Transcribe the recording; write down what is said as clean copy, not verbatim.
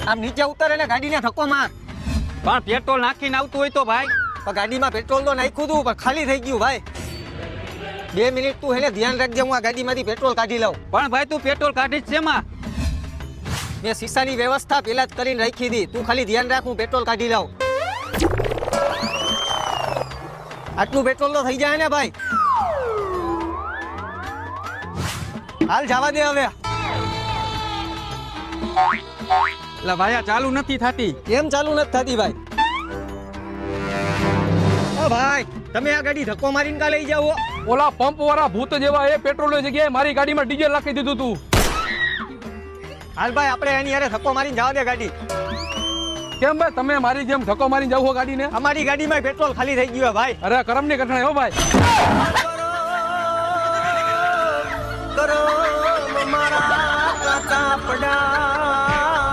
આમ નીચે ઉતરે ને ગાડીને ધક્કો માર. પણ પેટ્રોલ નાખીને આવતું હોય તો ભાઈ. પણ ગાડીમાં પેટ્રોલ તો નાખ્યું હતું પણ ખાલી થઈ ગયું ભાઈ. 2 મિનિટ તું એને ધ્યાન રાખજે, હું આ ગાડીમાંથી પેટ્રોલ કાઢી લઉં. પણ ભાઈ તું પેટ્રોલ કાઢીશ શેમાં? મેં શીશાની વ્યવસ્થા પેલા જ કરીને રાખી હતી, તું ખાલી ધ્યાન રાખ, હું પેટ્રોલ કાઢી લઉં. આટલું પેટ્રોલ તો થઈ જાય ને ભાઈ. હાલ જવા દે હવે. એટલે ભાઈ આ ચાલુ નથી થતી. કેમ ચાલુ નથી થતી ભાઈ? ઓ ભાઈ, તમે આ ગાડી ધક્કો મારીને કા લઈ જાઓ? ઓલા પંપ વાળા ભૂત જેવા એ પેટ્રોલ ની જગ્યાએ મારી ગાડીમાં ડીઝલ નાખી દીધું તું. હાલ ભાઈ, આપણે એની યારે ધક્કો મારીને જવા દે ગાડી. કેમ ભાઈ તમે મારી જેમ ધક્કો મારીને જાવ ગાડીને? અમારી ગાડીમાં પેટ્રોલ ખાલી થઈ ગયું ભાઈ. અરે કરમ ની કઠણાઈ હો ભાઈ. કરો મારા કાચા પડા